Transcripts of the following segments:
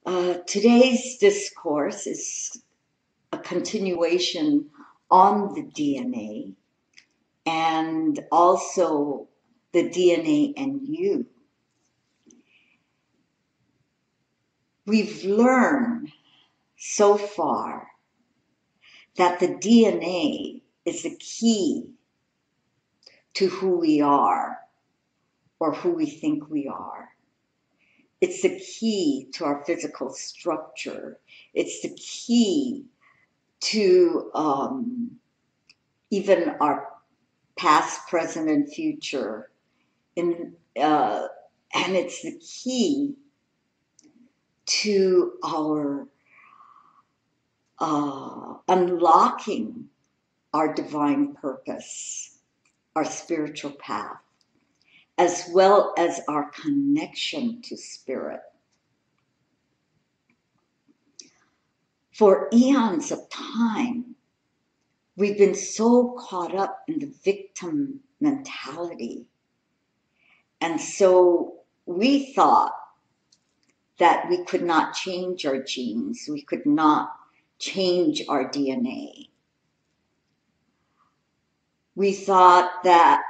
Today's discourse is a continuation on the DNA and also the DNA and you. We've learned so far that the DNA is the key to who we are or who we think we are. It's the key to our physical structure. It's the key to even our past, present, and future. And it's the key to our unlocking our divine purpose, our spiritual path, as well as our connection to spirit. For eons of time, we've been so caught up in the victim mentality. And so we thought that we could not change our genes, we could not change our DNA. We thought that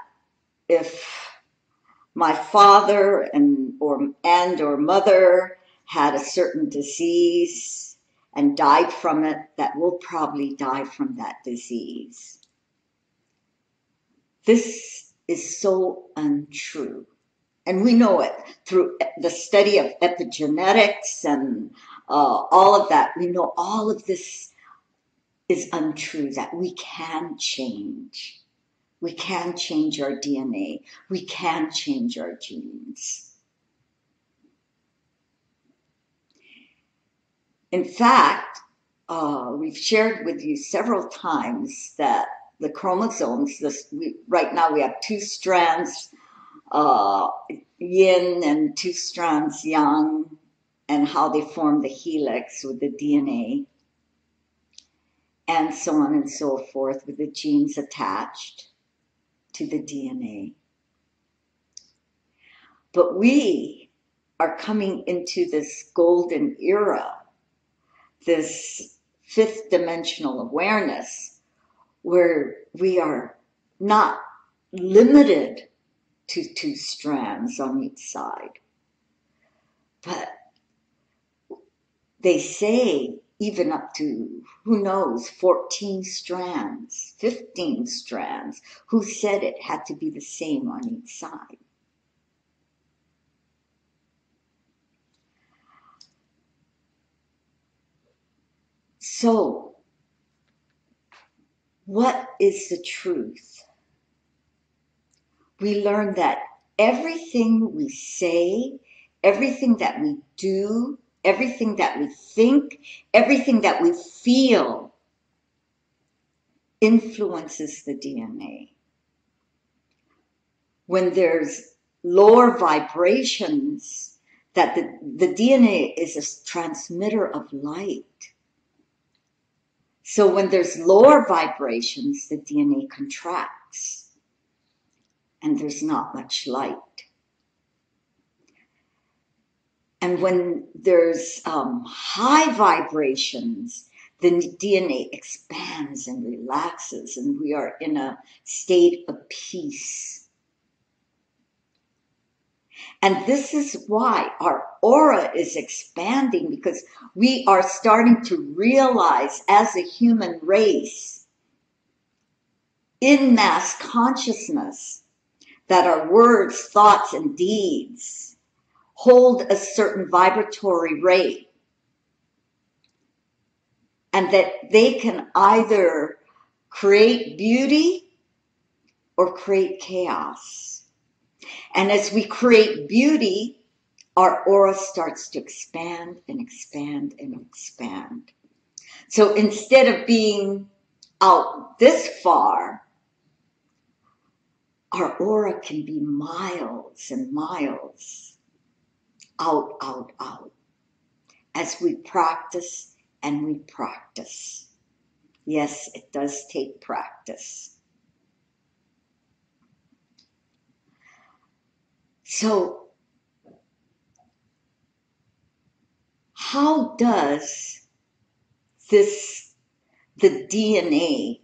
if my father or mother had a certain disease and died from it, that we'll probably die from that disease. This is so untrue. And we know it through the study of epigenetics and all of that. We know all of this is untrue, that we can change. We can change our DNA. We can change our genes. In fact, we've shared with you several times that the chromosomes, right now we have 2 strands yin and 2 strands yang, and how they form the helix with the DNA, and so on and so forth, with the genes attached to the DNA. But we are coming into this golden era, this 5th dimensional awareness, where we are not limited to 2 strands on each side. But they say even up to, who knows, 14 strands, 15 strands. Who said it had to be the same on each side? So, what is the truth? We learn that everything we say, everything that we do, everything that we think, everything that we feel influences the DNA. When there's lower vibrations, that the DNA is a transmitter of light. So when there's lower vibrations, the DNA contracts and there's not much light. And when there's high vibrations, the DNA expands and relaxes, and we are in a state of peace. And this is why our aura is expanding, because we are starting to realize as a human race in mass consciousness that our words, thoughts, and deeds hold a certain vibratory rate, and that they can either create beauty or create chaos. And as we create beauty, our aura starts to expand and expand and expand. So instead of being out this far, our aura can be miles and miles out, out, out, as we practice and we practice. Yes, it does take practice. So, how does the DNA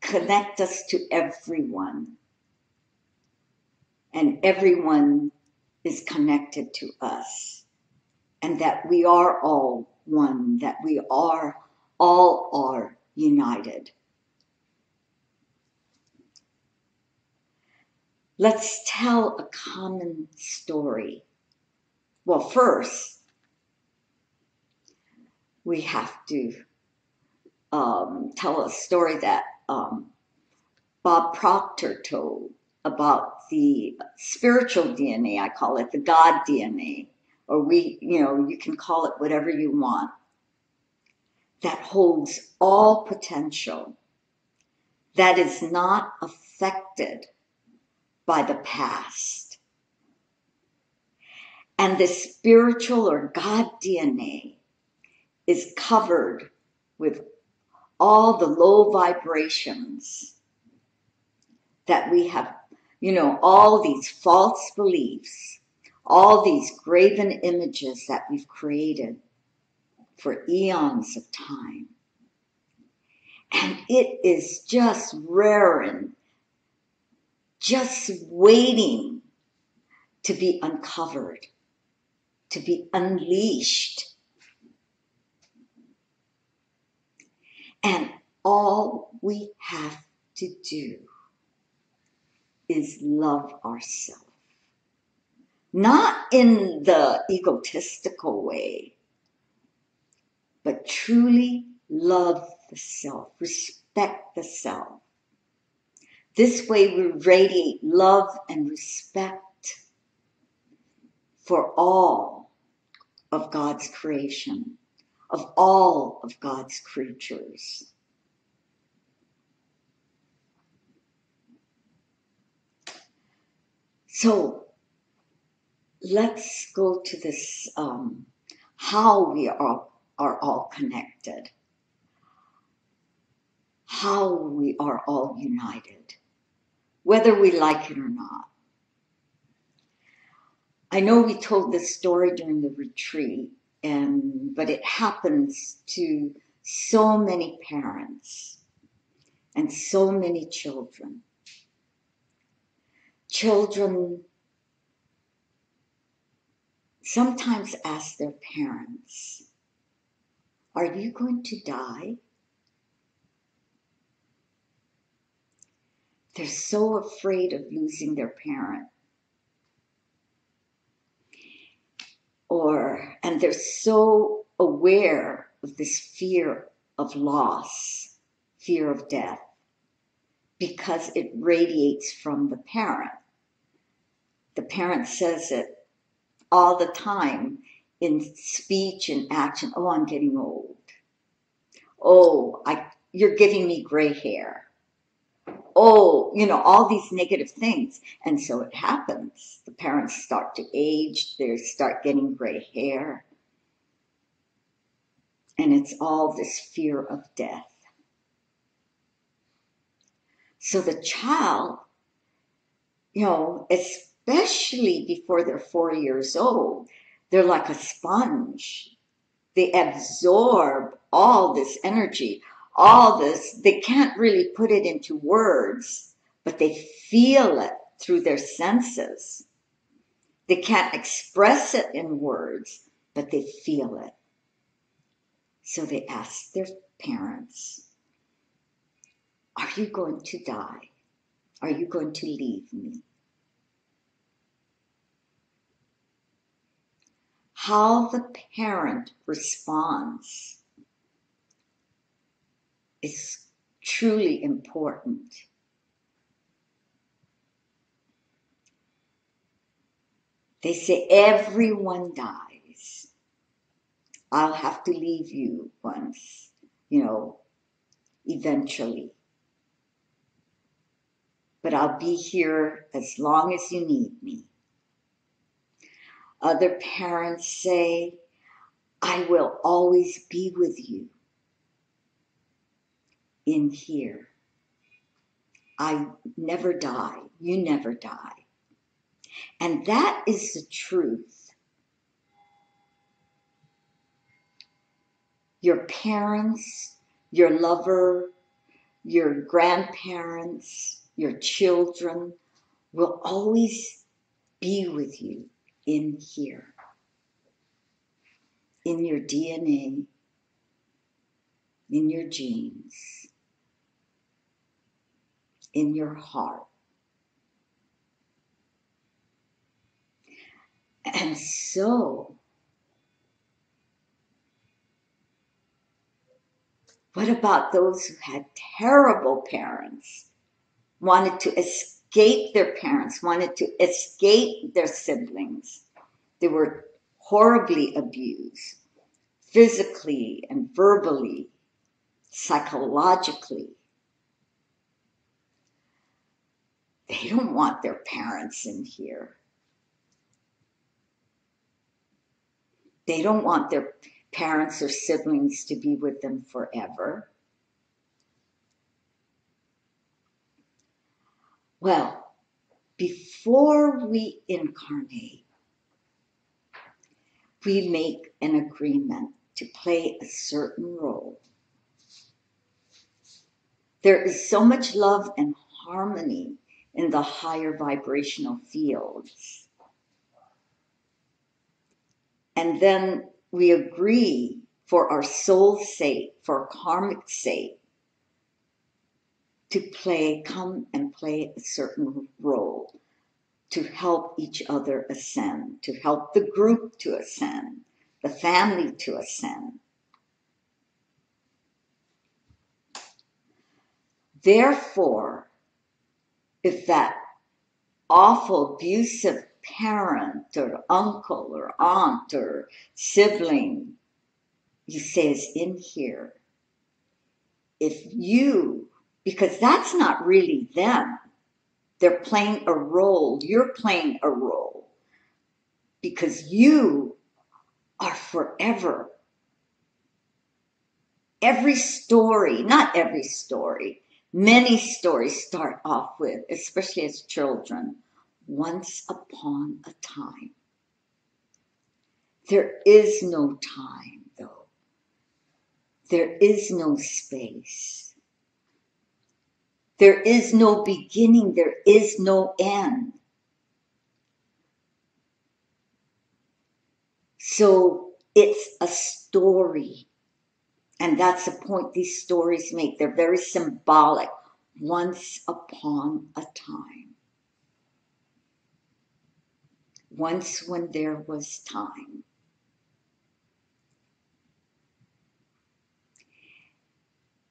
connect us to everyone? And everyone is connected to us. And that we are all one, that we are all are united. Let's tell a common story. Well, first, we have to tell a story that Bob Proctor told about the spiritual DNA. I call it the God DNA, or you can call it whatever you want, that holds all potential, that is not affected by the past. And the spiritual or God DNA is covered with all the low vibrations that we have, all these false beliefs, all these graven images that we've created for eons of time. And it is just raring, just waiting to be uncovered, to be unleashed. And all we have to do is love ourselves. Not in the egotistical way, but truly love the self, respect the self. This way we radiate love and respect for all of God's creation, of all of God's creatures. So let's go to this, how we are all connected, how we are all united, whether we like it or not. I know we told this story during the retreat, but it happens to so many parents and so many children. Children sometimes ask their parents, "Are you going to die?" They're so afraid of losing their parent. And they're so aware of this fear of loss, fear of death, because it radiates from the parent. The parent says it all the time in speech and action. "Oh, I'm getting old. Oh, you're giving me gray hair. Oh," all these negative things. And so it happens. The parents start to age, they start getting gray hair. And it's all this fear of death. So the child, especially before they're 4 years old, they're like a sponge. They absorb all this energy, all this. They can't really put it into words, but they feel it through their senses. They can't express it in words, but they feel it. So they ask their parents, "Are you going to die? Are you going to leave me?" How the parent responds is truly important. They say, "Everyone dies. I'll have to leave you once, eventually. But I'll be here as long as you need me." Other parents say, "I will always be with you in here. I never die. You never die." And that is the truth. your parents, your lover, your grandparents, your children will always be with you in here, in your DNA, in your genes, in your heart. And so, what about those who had terrible parents, wanted to escape their parents, wanted to escape their siblings? They were horribly abused, physically and verbally, psychologically. They don't want their parents in here. They don't want their parents or siblings to be with them forever. Well, before we incarnate, we make an agreement to play a certain role. There is so much love and harmony in the higher vibrational fields. And then we agree for our soul's sake, for our karmic sake, to come and play a certain role, to help each other ascend, to help the group to ascend, the family to ascend. Therefore, if that awful abusive parent or uncle or aunt or sibling you say is in here, because that's not really them. They're playing a role. You're playing a role because you are forever. Every story, not every story, many stories start off with, especially as children, once upon a time. There is no time, though. There is no space. There is no beginning. There is no end. So it's a story. And that's the point these stories make. They're very symbolic. Once upon a time. Once when there was time.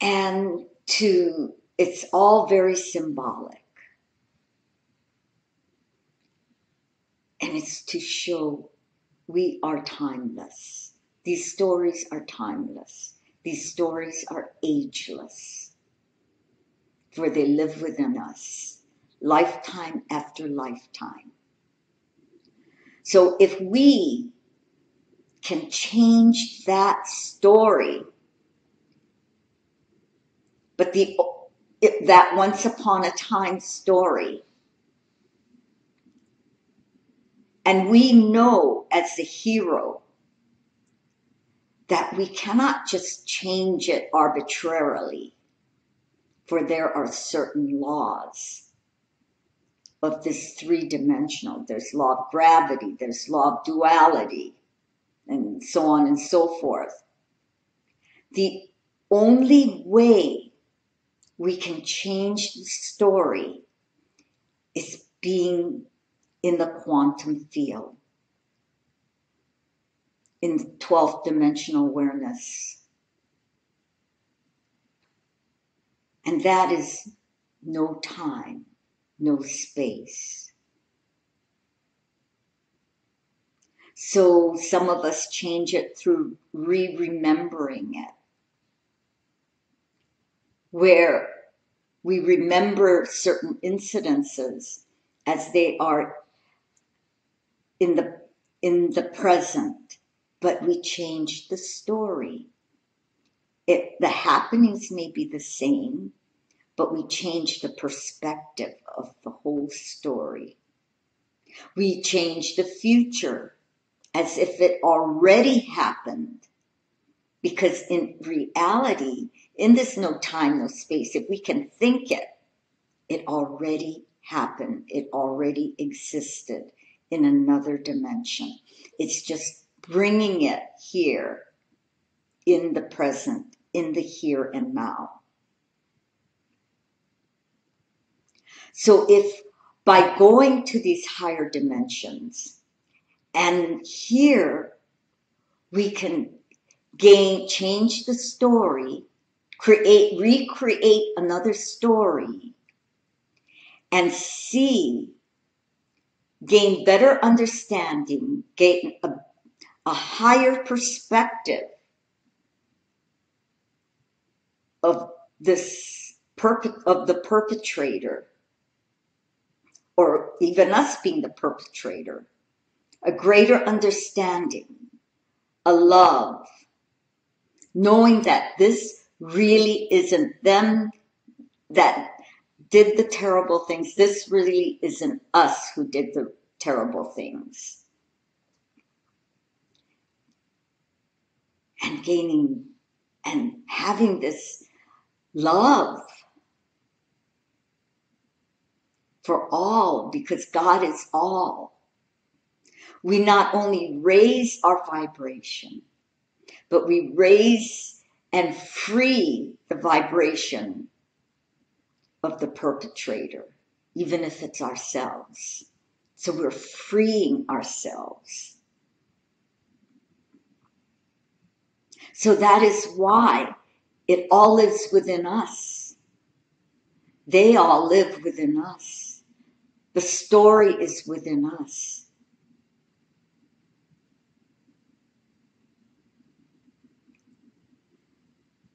And it's all very symbolic. And it's to show we are timeless. These stories are timeless. These stories are ageless. For they live within us, lifetime after lifetime. So if we can change that story, but that once upon a time story, and we know as the hero that we cannot just change it arbitrarily, for there are certain laws of this three-dimensional. There's law of gravity, there's law of duality, and so on and so forth. The only way we can change the story is being in the quantum field, in 12th dimensional awareness. And that is no time, no space. So some of us change it through remembering it, where we remember certain incidences as they are in the present, but we change the story. The happenings may be the same, but we change the perspective of the whole story. We change the future as if it already happened, Because in reality, in this no time, no space, if we can think it, it already happened. It already existed in another dimension. It's just bringing it here in the present, in the here and now. So if by going to these higher dimensions, and here we can change the story, recreate another story, and gain better understanding, gain a higher perspective of of the perpetrator, or even us being the perpetrator, a greater understanding, a love, knowing that this really isn't them that did the terrible things. This really isn't us who did the terrible things. And gaining and having this love for all, because God is all. We not only raise our vibration, but we raise and free the vibration of the perpetrator, even if it's ourselves. So we're freeing ourselves. So that is why it all lives within us. They all live within us. The story is within us.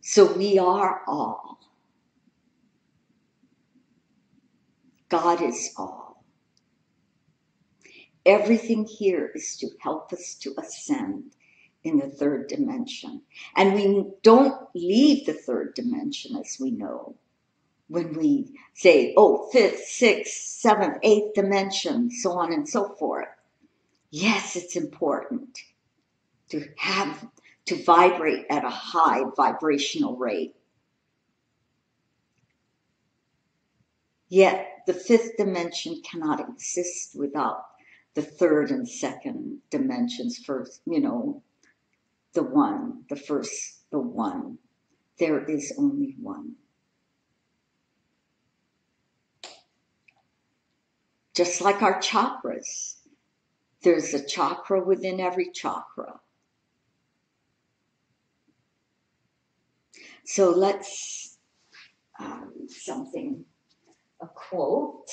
So we are all. God is all. Everything here is to help us to ascend in the third dimension. And we don't leave the third dimension, as we know. When we say, oh, fifth, sixth, seventh, eighth dimension, so on and so forth. Yes, it's important to vibrate at a high vibrational rate. Yet the fifth dimension cannot exist without the third and second dimensions. First, the one, the first, the one. There is only one. Just like our chakras, there's a chakra within every chakra. So let's read a quote.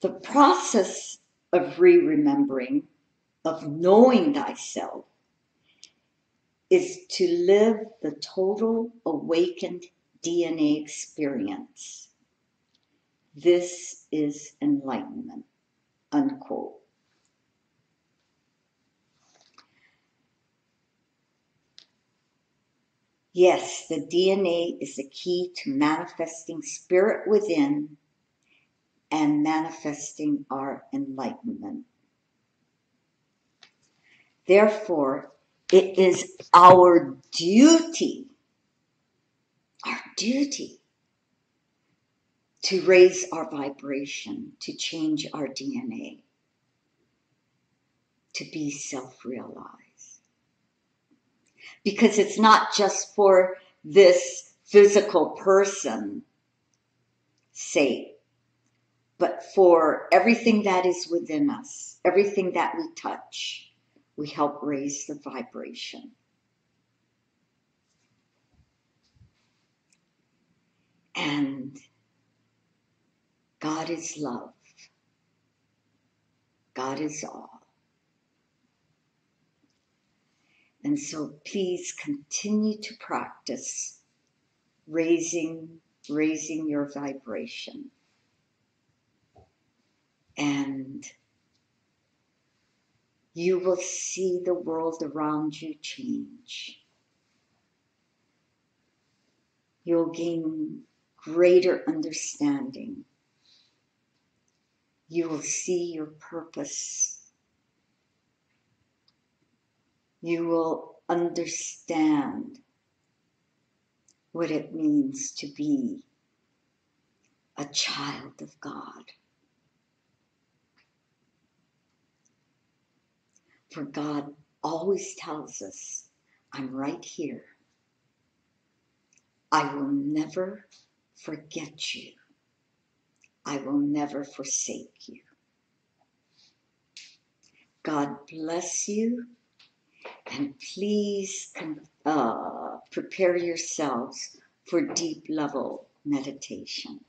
The process of remembering, of knowing thyself, is to live the total awakened DNA experience. This is enlightenment, unquote. Yes, the DNA is the key to manifesting spirit within and manifesting our enlightenment. Therefore, it is our duty to raise our vibration, to change our DNA, to be self-realized. Because it's not just for this physical person's sake, but for everything that is within us, everything that we touch, we help raise the vibration. And God is love. God is all. And so please continue to practice raising your vibration. And you will see the world around you change. You'll gain greater understanding. You will see your purpose. You will understand what it means to be a child of God. For God always tells us, I'm right here. I will never forget you. I will never forsake you. God bless you, and please prepare yourselves for deep level meditation.